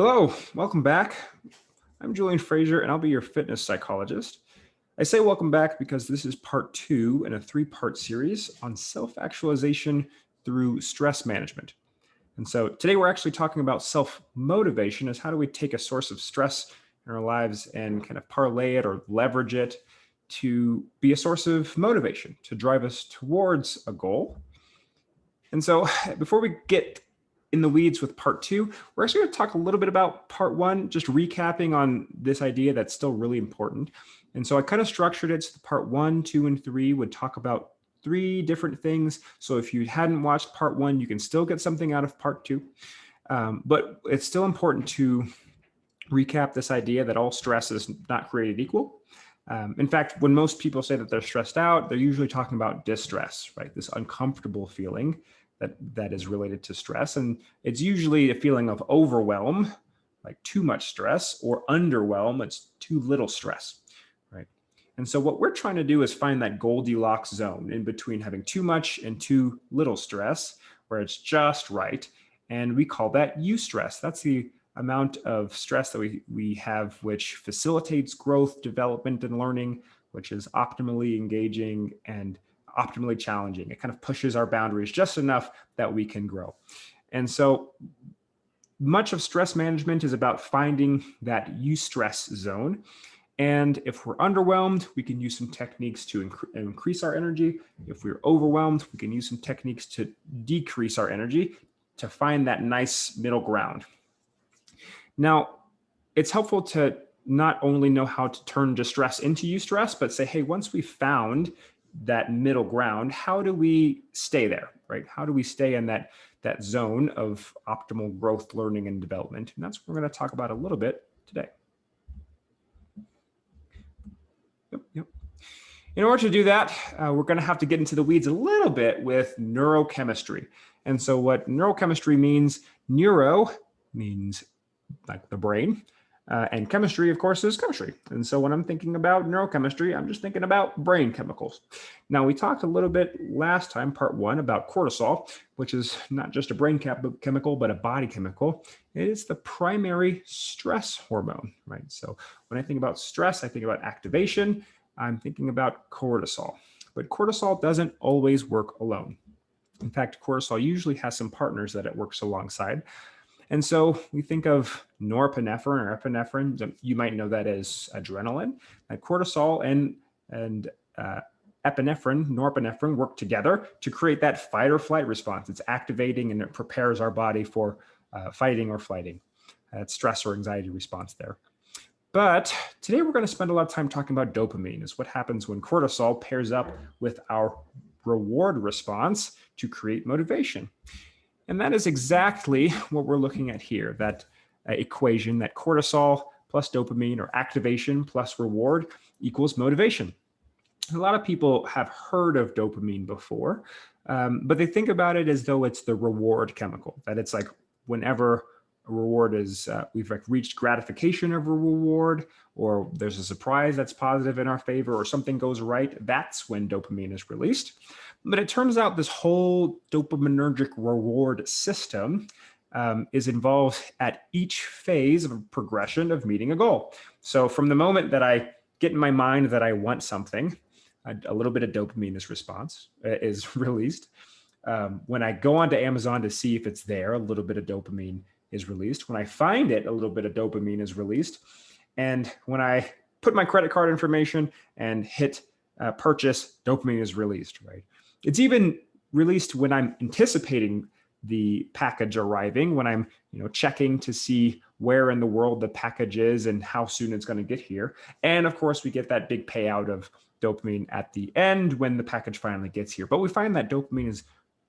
Hello, welcome back. I'm Julian Frazier, and I'll be your fitness psychologist. I say welcome back because this is part 2 in a 3-part series on self-actualization through stress management. And so today we're actually talking about self-motivation, as how do we take a source of stress in our lives and kind of parlay it or leverage it to be a source of motivation, to drive us towards a goal. And so before we get in the weeds with part 2, we're actually going to talk a little bit about part 1, just recapping on this idea that's still really important. And so I kind of structured it so part 1, 2, and 3 would talk about 3 different things. So if you hadn't watched part 1, you can still get something out of part 2. But it's still important to recap this idea that all stress is not created equal. In fact, when most people say that they're stressed out, they're usually talking about distress, right? This uncomfortable feeling that is related to stress. And it's usually a feeling of overwhelm, like too much stress, or underwhelm, it's too little stress, right? And so what we're trying to do is find that Goldilocks zone in between having too much and too little stress, where it's just right. And we call that eustress. That's the amount of stress that we have, which facilitates growth, development, and learning, which is optimally engaging and optimally challenging. It kind of pushes our boundaries just enough that we can grow. And so much of stress management is about finding that eustress zone. And if we're underwhelmed, we can use some techniques to increase our energy. If we're overwhelmed, we can use some techniques to decrease our energy to find that nice middle ground. Now, it's helpful to not only know how to turn distress into eustress, but say, hey, once we've found that middle ground, how do we stay there, right? How do we stay in that zone of optimal growth, learning, and development? And that's what we're going to talk about a little bit today. Yep. In order to do that, we're going to have to get into the weeds a little bit with neurochemistry. And so what neurochemistry means, neuro means like the brain, and chemistry, of course, is chemistry. And so when I'm thinking about neurochemistry, I'm just thinking about brain chemicals. Now, we talked a little bit last time, part 1, about cortisol, which is not just a brain chemical, but a body chemical. It is the primary stress hormone, right? So when I think about stress, I think about activation. I'm thinking about cortisol. But cortisol doesn't always work alone. In fact, cortisol usually has some partners that it works alongside. And so we think of norepinephrine or epinephrine. You might know that as adrenaline. Like cortisol and epinephrine, norepinephrine, work together to create that fight or flight response. It's activating and it prepares our body for fighting or flighting. That stress or anxiety response there. But today we're going to spend a lot of time talking about dopamine, is what happens when cortisol pairs up with our reward response to create motivation. And that is exactly what we're looking at here, that equation, that cortisol plus dopamine, or activation plus reward, equals motivation. A lot of people have heard of dopamine before, but they think about it as though it's the reward chemical, that it's like whenever a reward is, we've like reached gratification of a reward, or there's a surprise that's positive in our favor, or something goes right, that's when dopamine is released. But it turns out this whole dopaminergic reward system is involved at each phase of a progression of meeting a goal. So from the moment that I get in my mind that I want something, a little bit of dopamine is released. When I go onto Amazon to see if it's there, a little bit of dopamine is released. When I find it, a little bit of dopamine is released. And when I put my credit card information and hit purchase, dopamine is released, right? It's even released when I'm anticipating the package arriving, when I'm checking to see where in the world the package is and how soon it's going to get here. And of course, we get that big payout of dopamine at the end when the package finally gets here. But we find that dopamine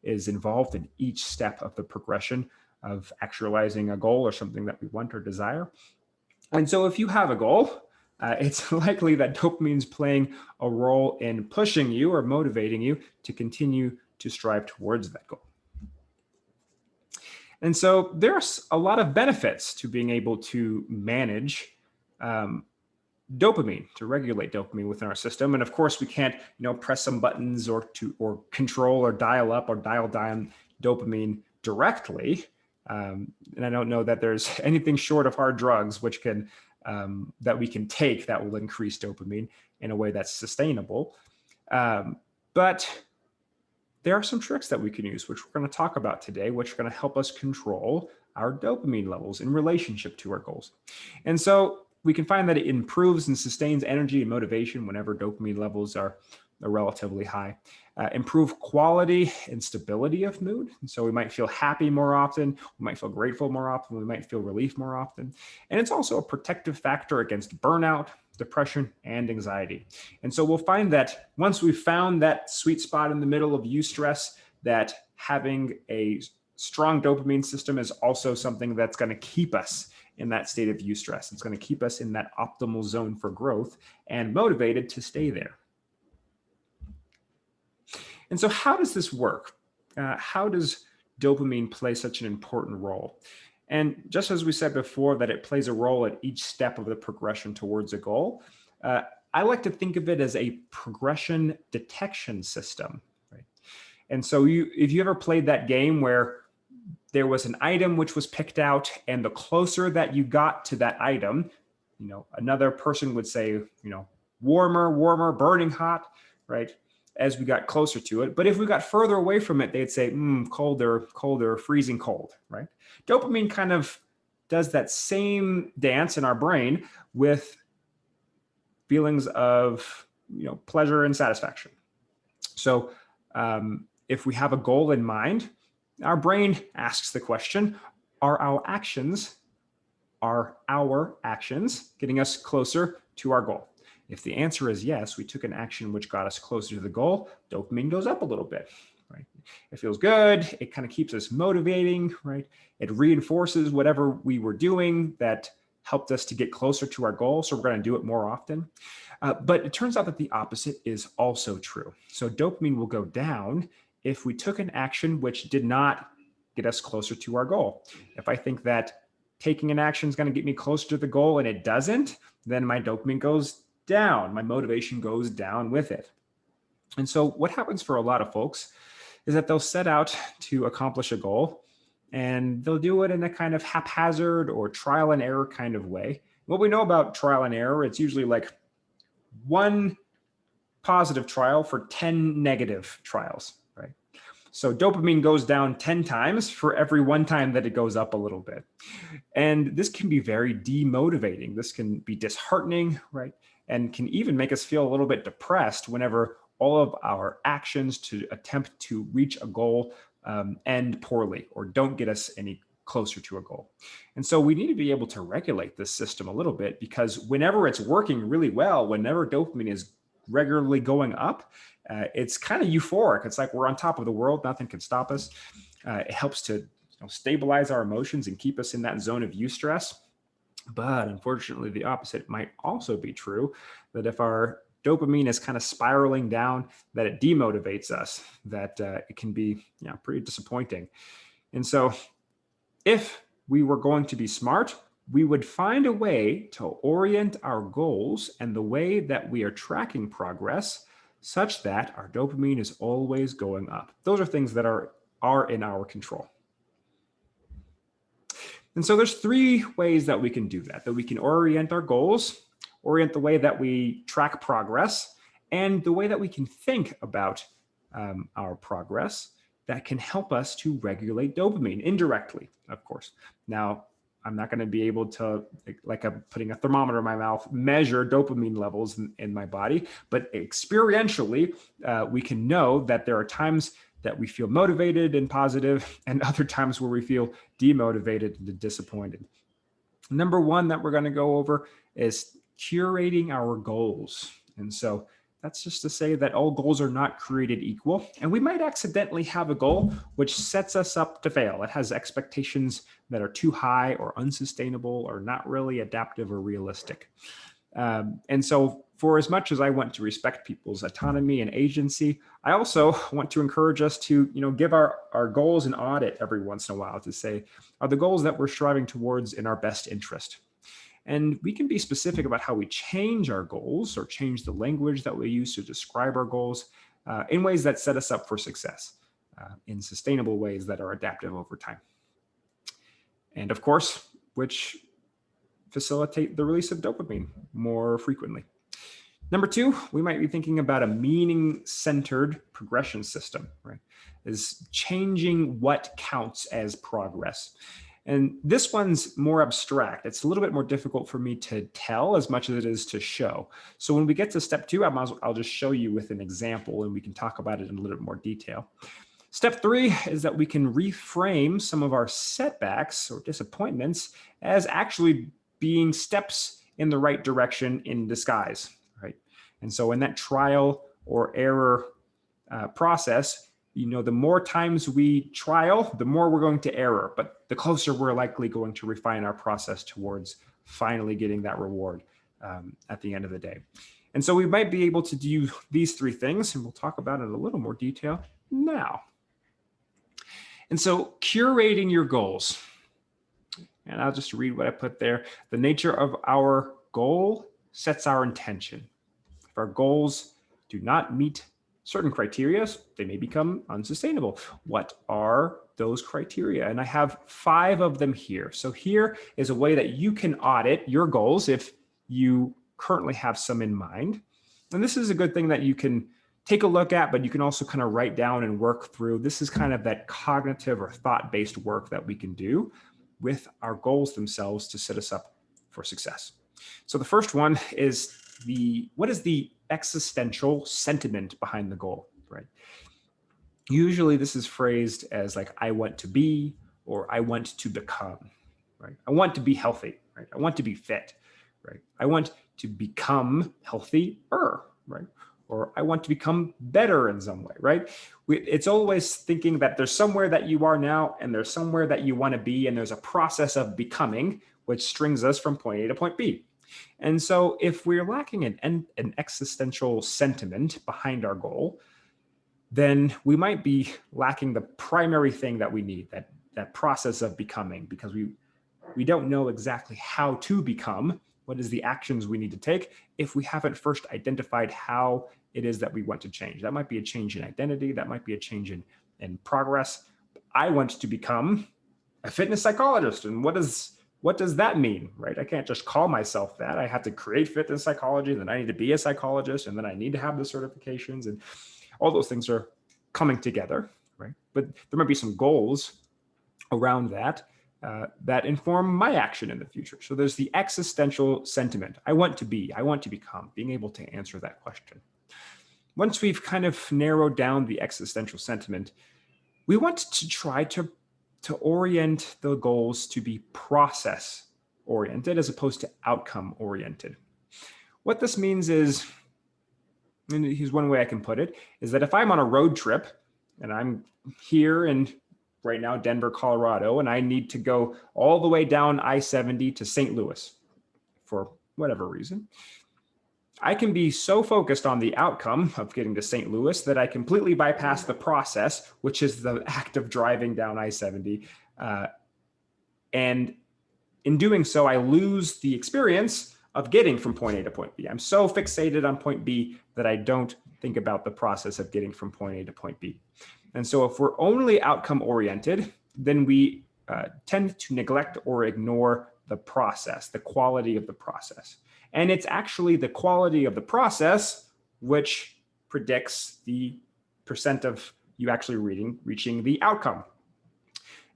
is involved in each step of the progression of actualizing a goal or something that we want or desire. And so if you have a goal, it's likely that dopamine is playing a role in pushing you or motivating you to continue to strive towards that goal. And so there's a lot of benefits to being able to manage dopamine, to regulate dopamine within our system. And of course, we can't press some buttons or control or dial up or dial down dopamine directly. And I don't know that there's anything short of hard drugs which can that we can take that will increase dopamine in a way that's sustainable. But there are some tricks that we can use, which we're going to talk about today, which are going to help us control our dopamine levels in relationship to our goals. And so we can find that it improves and sustains energy and motivation whenever dopamine levels are relatively high. Improve quality and stability of mood. And so we might feel happy more often, we might feel grateful more often, we might feel relief more often. And it's also a protective factor against burnout, depression, and anxiety. And so we'll find that once we've found that sweet spot in the middle of eustress, that having a strong dopamine system is also something that's going to keep us in that state of eustress. It's going to keep us in that optimal zone for growth and motivated to stay there. And so how does this work? How does dopamine play such an important role? And just as we said before, that it plays a role at each step of the progression towards a goal, I like to think of it as a progression detection system. Right? And so if you ever played that game where there was an item which was picked out, and the closer that you got to that item, another person would say, warmer, burning hot, right? As we got closer to it. But if we got further away from it, they'd say, colder, freezing cold, right? Dopamine kind of does that same dance in our brain with feelings of, pleasure and satisfaction. So if we have a goal in mind, our brain asks the question, are our actions getting us closer to our goal? If the answer is yes, we took an action which got us closer to the goal, dopamine goes up a little bit, right? It feels good. It kind of keeps us motivating, right? It reinforces whatever we were doing that helped us to get closer to our goal. So we're going to do it more often. But it turns out that the opposite is also true. So dopamine will go down if we took an action which did not get us closer to our goal. If I think that taking an action is going to get me closer to the goal and it doesn't, then my dopamine goes down, my motivation goes down with it. And so what happens for a lot of folks is that they'll set out to accomplish a goal and they'll do it in a kind of haphazard or trial and error kind of way. What we know about trial and error, it's usually like one positive trial for 10 negative trials, right? So dopamine goes down 10 times for every one time that it goes up a little bit. And this can be very demotivating. This can be disheartening, right? And can even make us feel a little bit depressed whenever all of our actions to attempt to reach a goal end poorly or don't get us any closer to a goal. And so we need to be able to regulate this system a little bit, because whenever it's working really well, whenever dopamine is regularly going up, it's kind of euphoric. It's like we're on top of the world. Nothing can stop us. It helps to stabilize our emotions and keep us in that zone of eustress. But unfortunately, the opposite might also be true, that if our dopamine is kind of spiraling down, that it demotivates us, that it can be pretty disappointing. And so if we were going to be smart, we would find a way to orient our goals and the way that we are tracking progress such that our dopamine is always going up. Those are things that are in our control. And so there's 3 ways that we can do that we can orient our goals, orient the way that we track progress, and the way that we can think about our progress that can help us to regulate dopamine indirectly, of course. Now, I'm not going to be able to, like I'm putting a thermometer in my mouth, measure dopamine levels in my body, but experientially, we can know that there are times that we feel motivated and positive, and other times where we feel demotivated and disappointed. Number 1 that we're going to go over is curating our goals. And so that's just to say that all goals are not created equal, and we might accidentally have a goal which sets us up to fail. It has expectations that are too high or unsustainable or not really adaptive or realistic. And so for as much as I want to respect people's autonomy and agency, I also want to encourage us to, give our goals an audit every once in a while to say, are the goals that we're striving towards in our best interest? And we can be specific about how we change our goals or change the language that we use to describe our goals in ways that set us up for success, in sustainable ways that are adaptive over time. and of course, which facilitate the release of dopamine more frequently. Number two, we might be thinking about a meaning-centered progression system, right? Is changing what counts as progress. And this one's more abstract. It's a little bit more difficult for me to tell as much as it is to show. So when we get to step two, I'll just show you with an example and we can talk about it in a little bit more detail. Step three is that we can reframe some of our setbacks or disappointments as actually being steps in the right direction in disguise, right? And so in that trial or error process, the more times we trial, the more we're going to error, but the closer we're likely going to refine our process towards finally getting that reward at the end of the day. And so we might be able to do these three things, and we'll talk about it in a little more detail now. And so curating your goals. And I'll just read what I put there. The nature of our goal sets our intention. If our goals do not meet certain criteria, they may become unsustainable. What are those criteria? And I have 5 of them here. So here is a way that you can audit your goals if you currently have some in mind. And this is a good thing that you can take a look at, but you can also kind of write down and work through. This is kind of that cognitive or thought-based work that we can do with our goals themselves to set us up for success. So the first one is what is the existential sentiment behind the goal, right? Usually this is phrased as like, I want to be, or I want to become, right? I want to be healthy, right? I want to be fit, right? I want to become healthier, right? Or I want to become better in some way, right? It's always thinking that there's somewhere that you are now and there's somewhere that you want to be, and there's a process of becoming, which strings us from point A to point B. And so if we're lacking an existential sentiment behind our goal, then we might be lacking the primary thing that we need, that process of becoming, because we don't know exactly how to become, what is the actions we need to take, if we haven't first identified how it is that we want to change. That might be a change in identity, that might be a change in progress. I want to become a fitness psychologist, and what does that mean, right? I can't just call myself that. I have to create fitness psychology, then I need to be a psychologist, and then I need to have the certifications, and all those things are coming together, right? But there might be some goals around that that inform my action in the future. So there's the existential sentiment. I want to be, I want to become, being able to answer that question. Once we've kind of narrowed down the existential sentiment, we want to try to orient the goals to be process oriented as opposed to outcome oriented. What this means is, and here's one way I can put it, is that if I'm on a road trip and I'm here in right now, Denver, Colorado, and I need to go all the way down I-70 to St. Louis for whatever reason, I can be so focused on the outcome of getting to St. Louis that I completely bypass the process, which is the act of driving down I-70. And in doing so, I lose the experience of getting from point A to point B. I'm so fixated on point B that I don't think about the process of getting from point A to point B. And so if we're only outcome oriented, then we tend to neglect or ignore the process, the quality of the process. And it's actually the quality of the process which predicts the percent of you actually reaching the outcome.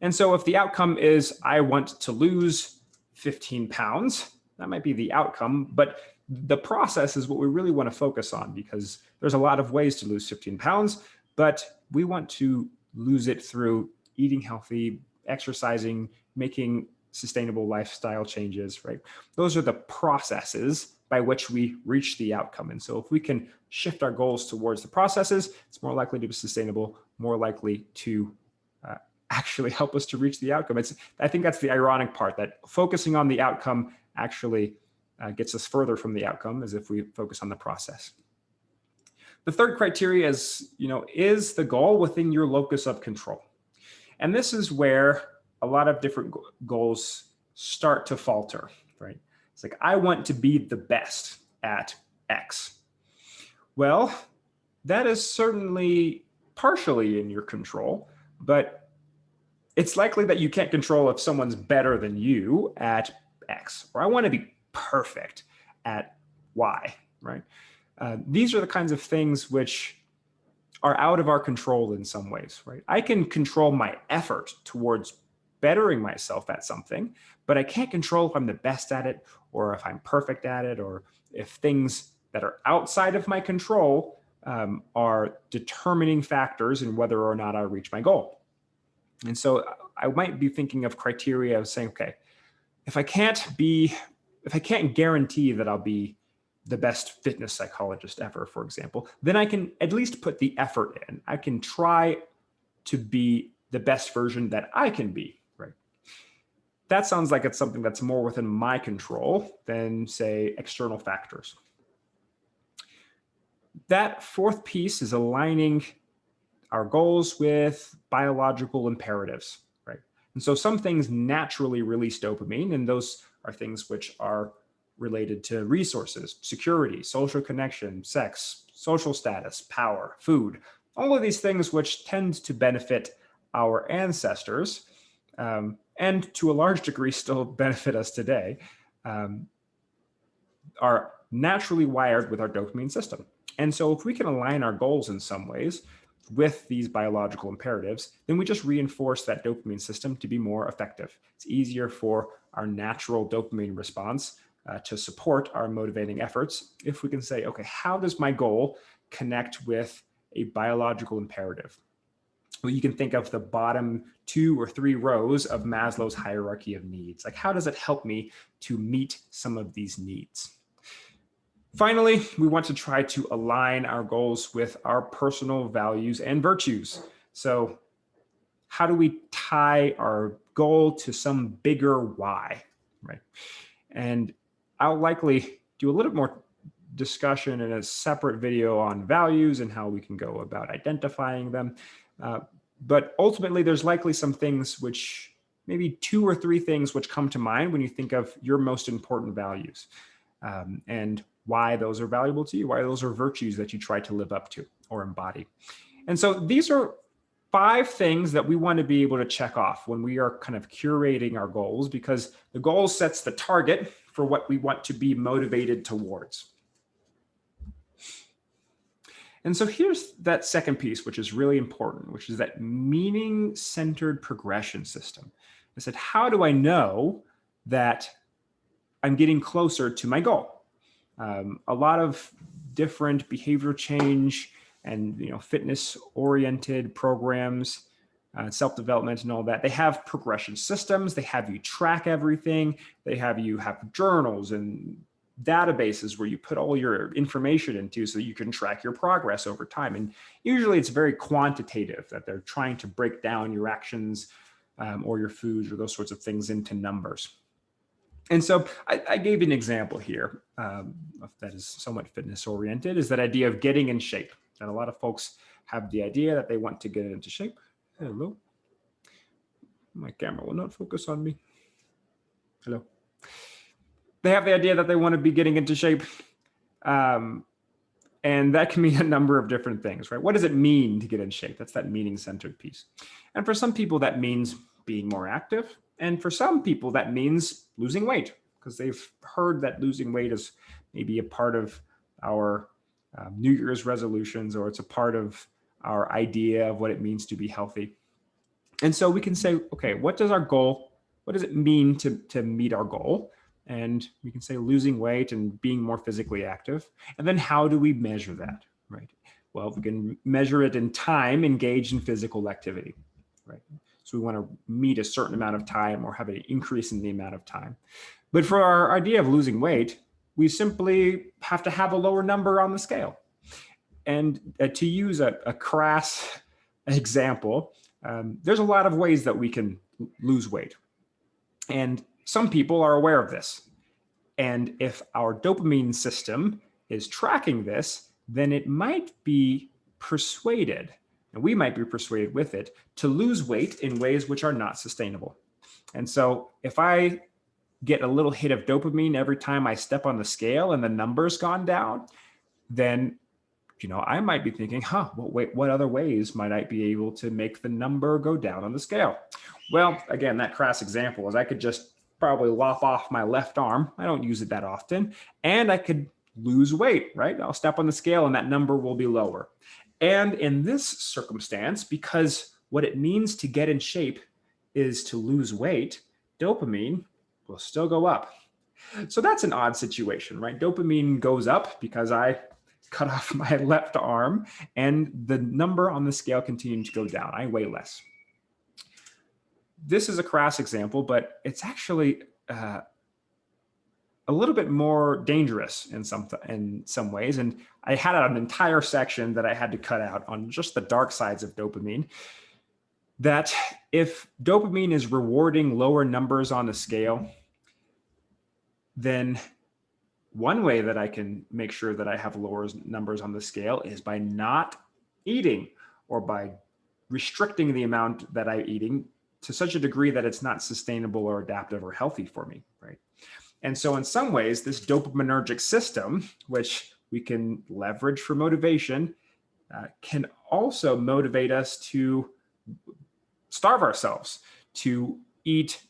And so if the outcome is I want to lose 15 pounds, that might be the outcome, but the process is what we really want to focus on, because there's a lot of ways to lose 15 pounds, but we want to lose it through eating healthy, exercising, making sustainable lifestyle changes, right? Those are the processes by which we reach the outcome. And so if we can shift our goals towards the processes, it's more likely to be sustainable, more likely to actually help us to reach the outcome. I think that's the ironic part, that focusing on the outcome actually gets us further from the outcome as if we focus on the process. The third criteria is, is the goal within your locus of control? And this is where a lot of different goals start to falter, right? It's like, I want to be the best at X. Well, that is certainly partially in your control, but it's likely that you can't control if someone's better than you at X, or I want to be perfect at Y, right? These are the kinds of things which are out of our control in some ways, right? I can control my effort towards bettering myself at something, but I can't control if I'm the best at it or if I'm perfect at it, or if things that are outside of my control are determining factors in whether or not I reach my goal. And so I might be thinking of criteria of saying, okay, if I can't guarantee that I'll be the best fitness psychologist ever, for example, then I can at least put the effort in. I can try to be the best version that I can be, right? That sounds like it's something that's more within my control than, say, external factors. That fourth piece is aligning our goals with biological imperatives, right? And so some things naturally release dopamine, and those are things which are related to resources, security, social connection, sex, social status, power, food, all of these things which tend to benefit our ancestors, and to a large degree still benefit us today, are naturally wired with our dopamine system. And so if we can align our goals in some ways with these biological imperatives, then we just reinforce that dopamine system to be more effective. It's easier for our natural dopamine response to support our motivating efforts if we can say, okay, how does my goal connect with a biological imperative? Well, you can think of the bottom 2 or 3 rows of Maslow's hierarchy of needs. Like, how does it help me to meet some of these needs? Finally, we want to try to align our goals with our personal values and virtues. So how do we tie our goal to some bigger why, right? And I'll likely do a little more discussion in a separate video on values and how we can go about identifying them. But ultimately, there's likely some things which, maybe 2 or 3 things which come to mind when you think of your most important values. And why those are valuable to you, why those are virtues that you try to live up to or embody. And so these are 5 things that we want to be able to check off when we are kind of curating our goals, because the goal sets the target for what we want to be motivated towards. And so here's that second piece, which is really important, which is that meaning-centered progression system. I said, how do I know that I'm getting closer to my goal? A lot of different behavior change and fitness-oriented programs, self-development and all that, they have progression systems. They have you track everything. They have you have journals and databases where you put all your information into so you can track your progress over time. And usually it's very quantitative, that they're trying to break down your actions or your foods or those sorts of things into numbers. And so I gave an example here that is somewhat fitness oriented, is that idea of getting in shape. And a lot of folks have the idea that they want to get into shape. Hello. My camera will not focus on me. Hello. They have the idea that they want to be getting into shape. And that can mean a number of different things, right? What does it mean to get in shape? That's that meaning-centered piece. And for some people, that means being more active. And for some people, that means losing weight, because they've heard that losing weight is maybe a part of our New Year's resolutions, or it's a part of our idea of what it means to be healthy. And so we can say, okay, what does it mean to meet our goal? And we can say losing weight and being more physically active. And then how do we measure that, right? Well, we can measure it in time engaged in physical activity, right? So we want to meet a certain amount of time or have an increase in the amount of time. But for our idea of losing weight, we simply have to have a lower number on the scale. And to use a crass example, there's a lot of ways that we can lose weight. And some people are aware of this. And if our dopamine system is tracking this, then it might be persuaded, and we might be persuaded with it, to lose weight in ways which are not sustainable. And so if I get a little hit of dopamine every time I step on the scale and the number's gone down, then I might be thinking, what other ways might I be able to make the number go down on the scale? Well, again, that crass example is I could just probably lop off my left arm. I don't use it that often. And I could lose weight, right? I'll step on the scale and that number will be lower. And in this circumstance, because what it means to get in shape is to lose weight, dopamine will still go up. So that's an odd situation, right? Dopamine goes up because I cut off my left arm and the number on the scale continued to go down. I weigh less. This is a crass example, but it's actually a little bit more dangerous in some ways. And I had an entire section that I had to cut out on just the dark sides of dopamine. That if dopamine is rewarding lower numbers on the scale, then one way that I can make sure that I have lower numbers on the scale is by not eating or by restricting the amount that I'm eating to such a degree that it's not sustainable or adaptive or healthy for me, right? And so in some ways, this dopaminergic system, which we can leverage for motivation, can also motivate us to starve ourselves, to eat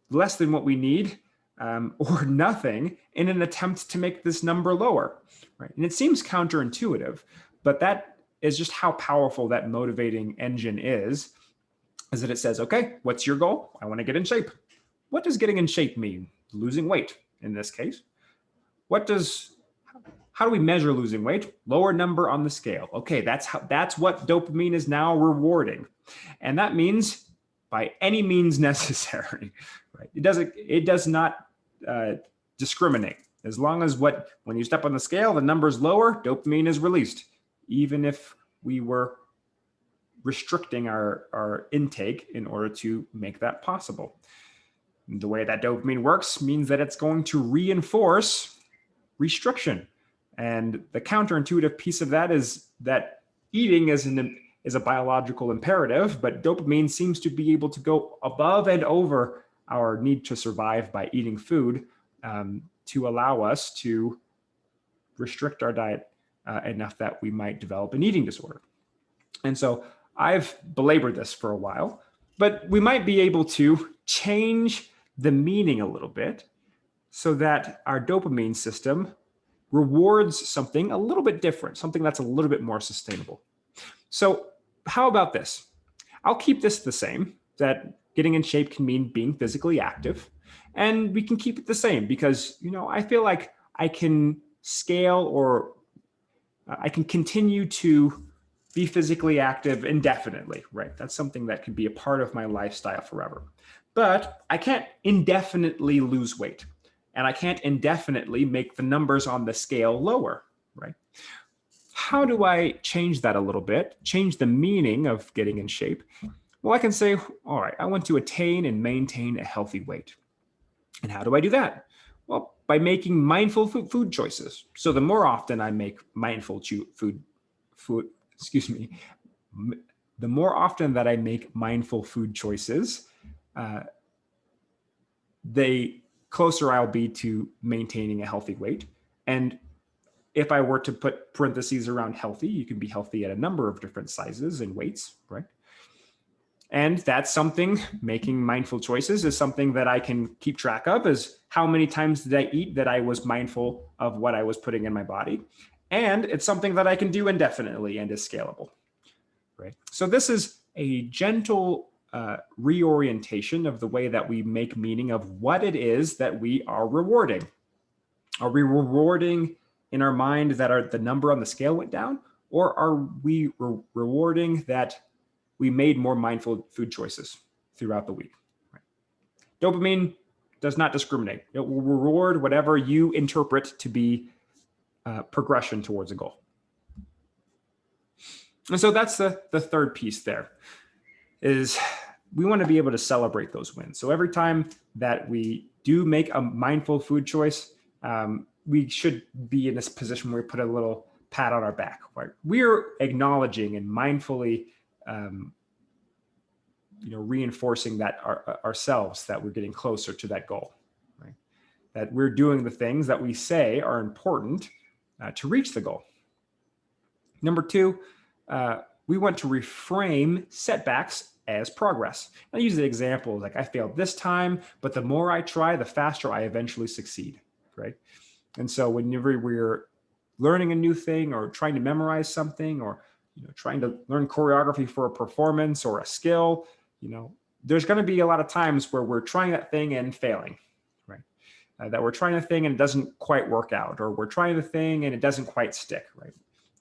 less than what we need, or nothing in an attempt to make this number lower, right? And it seems counterintuitive, but that is just how powerful that motivating engine is that it says, okay, what's your goal? I want to get in shape. What does getting in shape mean? Losing weight in this case. How do we measure losing weight? Lower number on the scale. Okay, that's what dopamine is now rewarding. And that means by any means necessary, right? It does not discriminate. As long as when you step on the scale, the number is lower, dopamine is released, even if we were restricting our intake in order to make that possible. The way that dopamine works means that it's going to reinforce restriction. And the counterintuitive piece of that is that eating is a biological imperative, but dopamine seems to be able to go above and over our need to survive by eating food to allow us to restrict our diet enough that we might develop an eating disorder. And so I've belabored this for a while, but we might be able to change the meaning a little bit so that our dopamine system rewards something a little bit different, something that's a little bit more sustainable. So how about this? I'll keep this the same, that getting in shape can mean being physically active, and we can keep it the same because, I feel like I can scale or I can continue to be physically active indefinitely, right? That's something that could be a part of my lifestyle forever. But I can't indefinitely lose weight, and I can't indefinitely make the numbers on the scale lower, right? How do I change that a little bit, change the meaning of getting in shape? Well, I can say, all right, I want to attain and maintain a healthy weight. And how do I do that? Well, by making mindful food choices. So the more often I make mindful the more often that I make mindful food choices, the closer I'll be to maintaining a healthy weight. And if I were to put parentheses around healthy, you can be healthy at a number of different sizes and weights, right? And that's something, making mindful choices is something that I can keep track of, is how many times did I eat that I was mindful of what I was putting in my body. And it's something that I can do indefinitely and is scalable, right? So this is a gentle reorientation of the way that we make meaning of what it is that we are rewarding. Are we rewarding in our mind that the number on the scale went down? Or are we rewarding that we made more mindful food choices throughout the week? Right? Dopamine does not discriminate. It will reward whatever you interpret to be progression towards a goal. And so that's the third piece there, is we want to be able to celebrate those wins. So every time that we do make a mindful food choice, we should be in this position where we put a little pat on our back, right? We're acknowledging and mindfully reinforcing that ourselves, that we're getting closer to that goal, right? That we're doing the things that we say are important to reach the goal. Number two, we want to reframe setbacks as progress. I use the example like I failed this time, but the more I try, the faster I eventually succeed, right? And so whenever we're learning a new thing or trying to memorize something or trying to learn choreography for a performance or a skill, there's going to be a lot of times where we're trying that thing and failing, right? That we're trying a thing and it doesn't quite work out, or we're trying the thing and it doesn't quite stick, right?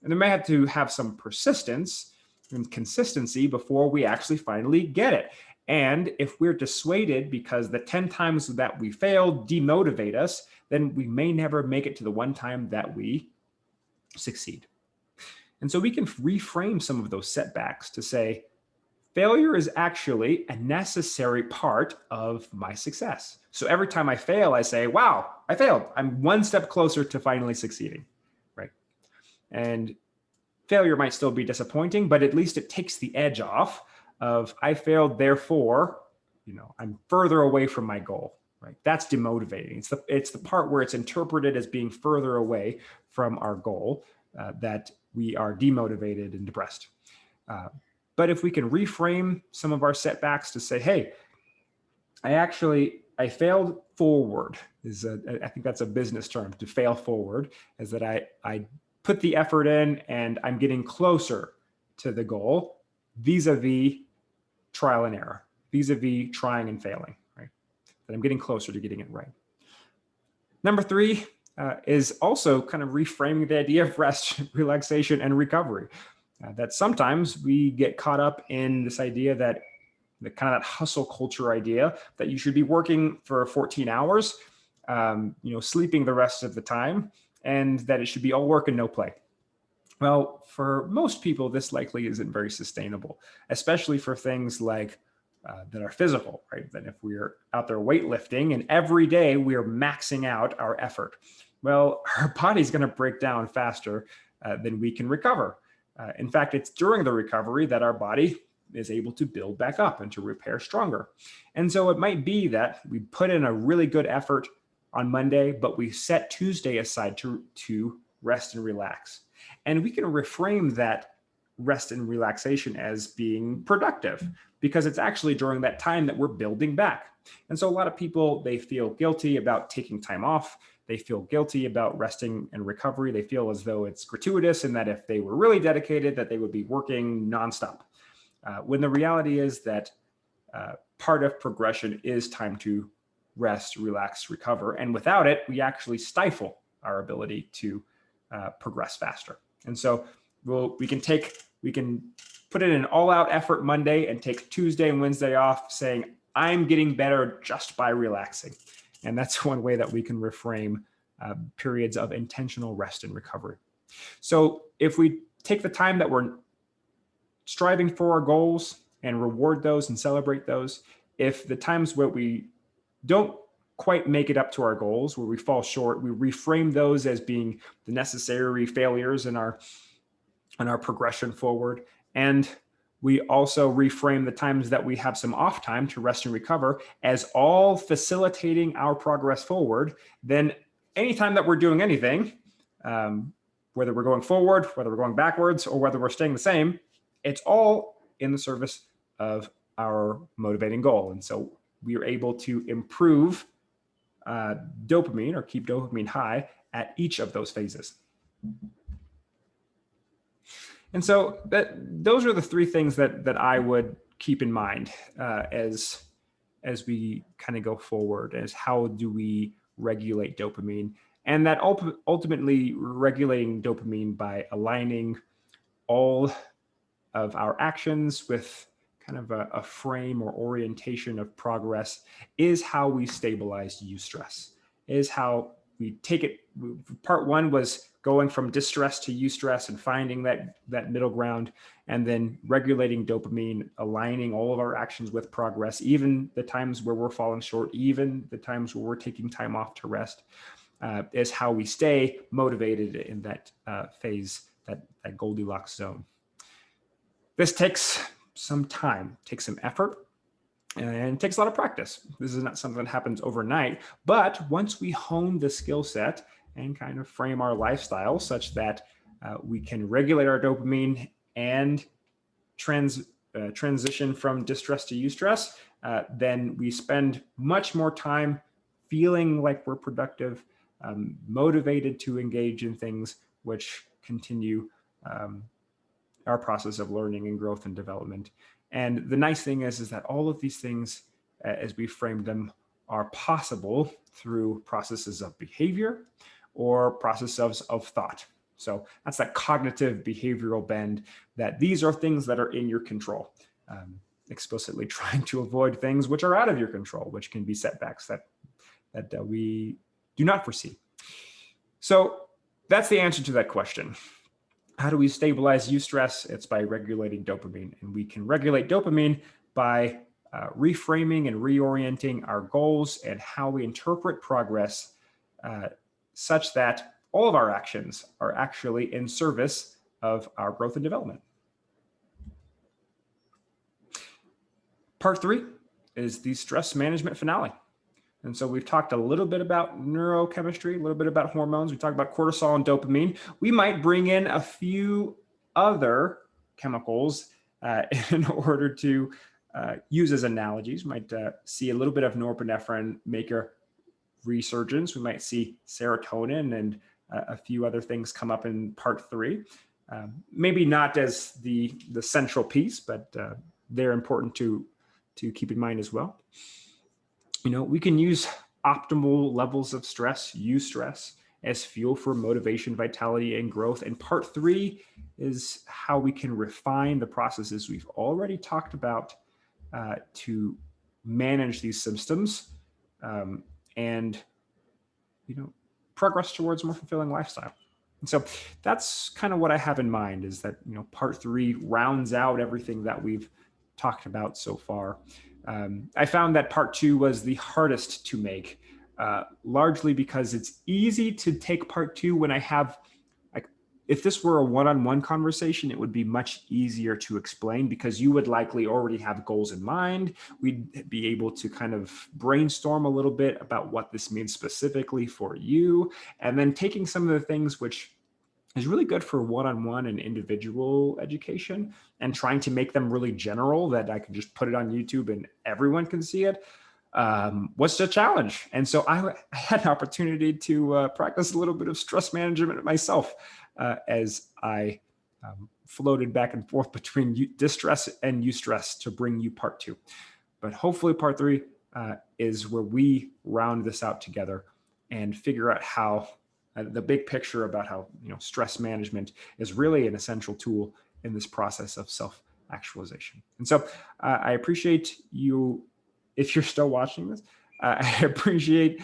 And we may have to have some persistence and consistency before we actually finally get it. And if we're dissuaded because the 10 times that we failed demotivate us, then we may never make it to the one time that we succeed. And so we can reframe some of those setbacks to say, failure is actually a necessary part of my success. So every time I fail, I say, wow, I failed. I'm one step closer to finally succeeding, right? And failure might still be disappointing, but at least it takes the edge off of I failed, therefore, I'm further away from my goal, right? That's demotivating. It's the part where it's interpreted as being further away from our goal that we are demotivated and depressed. But if we can reframe some of our setbacks to say, hey, I failed forward, I think that's a business term, to fail forward, is that I put the effort in and I'm getting closer to the goal vis-a-vis trial and error, vis-a-vis trying and failing, right? That I'm getting closer to getting it right. Number three is also kind of reframing the idea of rest, relaxation, and recovery. That sometimes we get caught up in this idea that the kind of that hustle culture idea that you should be working for 14 hours, sleeping the rest of the time, and that it should be all work and no play. Well, for most people, this likely isn't very sustainable, especially for things like that are physical, right? That if we're out there weightlifting and every day we are maxing out our effort, well, our body's going to break down faster than we can recover. In fact, it's during the recovery that our body is able to build back up and to repair stronger. And so it might be that we put in a really good effort on Monday, but we set Tuesday aside to rest and relax. And we can reframe that rest and relaxation as being productive because it's actually during that time that we're building back. And so a lot of people, they feel guilty about taking time off. They feel guilty about resting and recovery. They feel as though it's gratuitous and that if they were really dedicated, that they would be working nonstop. When the reality is that part of progression is time to rest, relax, recover. And without it, we actually stifle our ability to progress faster. And so we can put in an all-out effort Monday and take Tuesday and Wednesday off saying, I'm getting better just by relaxing. And that's one way that we can reframe periods of intentional rest and recovery. So if we take the time that we're striving for our goals and reward those and celebrate those, if the times where we don't quite make it up to our goals, where we fall short, we reframe those as being the necessary failures in our progression forward. And we also reframe the times that we have some off time to rest and recover as all facilitating our progress forward. Then anytime that we're doing anything, whether we're going forward, whether we're going backwards, or whether we're staying the same, it's all in the service of our motivating goal. And so we are able to improve dopamine or keep dopamine high at each of those phases. And so those are the three things that I would keep in mind as we kind of go forward, as how do we regulate dopamine, and that ultimately regulating dopamine by aligning all of our actions with kind of a frame or orientation of progress is how we stabilize eustress, is how we take it. Part one was going from distress to eustress and finding that middle ground, and then regulating dopamine, aligning all of our actions with progress, even the times where we're falling short, even the times where we're taking time off to rest, is how we stay motivated in that phase, that Goldilocks zone. This takes some time, takes some effort, and it takes a lot of practice. This is not something that happens overnight, but once we hone the skill set and kind of frame our lifestyle such that we can regulate our dopamine and transition from distress to eustress, then we spend much more time feeling like we're productive, motivated to engage in things which continue our process of learning and growth and development. And the nice thing is that all of these things, as we framed them, are possible through processes of behavior or processes of thought. So that's that cognitive behavioral bend, that these are things that are in your control, explicitly trying to avoid things which are out of your control, which can be setbacks that we do not foresee. So that's the answer to that question. How do we stabilize eustress? It's by regulating dopamine. And we can regulate dopamine by reframing and reorienting our goals and how we interpret progress such that all of our actions are actually in service of our growth and development. Part 3 is the stress management finale. And so we've talked a little bit about neurochemistry, a little bit about hormones. We talked about cortisol and dopamine. We might bring in a few other chemicals in order to use as analogies. We might see a little bit of norepinephrine make a resurgence. We might see serotonin and a few other things come up in part 3. Maybe not as the central piece, but they're important to keep in mind as well. We can use optimal levels of stress, eustress, as fuel for motivation, vitality, and growth. And part 3 is how we can refine the processes we've already talked about to manage these systems and progress towards a more fulfilling lifestyle. And so that's kind of what I have in mind, is that part 3 rounds out everything that we've talked about so far. I found that part 2 was the hardest to make, largely because it's easy to take part 2 when I have, if this were a one-on-one conversation, it would be much easier to explain because you would likely already have goals in mind. We'd be able to kind of brainstorm a little bit about what this means specifically for you. And then taking some of the things which is really good for one-on-one and individual education and trying to make them really general that I can just put it on YouTube and everyone can see it, was a challenge. And so I had an opportunity to practice a little bit of stress management myself as I floated back and forth between distress and eustress to bring you part 2. But hopefully part 3 is where we round this out together and figure out how the big picture about how stress management is really an essential tool in this process of self-actualization. And so I appreciate you, if you're still watching this, I appreciate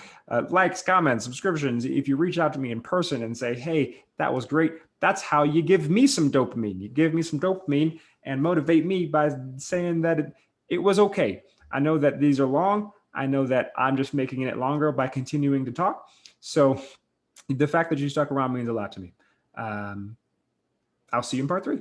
likes, comments, subscriptions. If you reach out to me in person and say, hey, that was great, that's how you give me some dopamine. You give me some dopamine and motivate me by saying that it was okay. I know that these are long. I know that I'm just making it longer by continuing to talk. So the fact that you stuck around means a lot to me. I'll see you in part 3.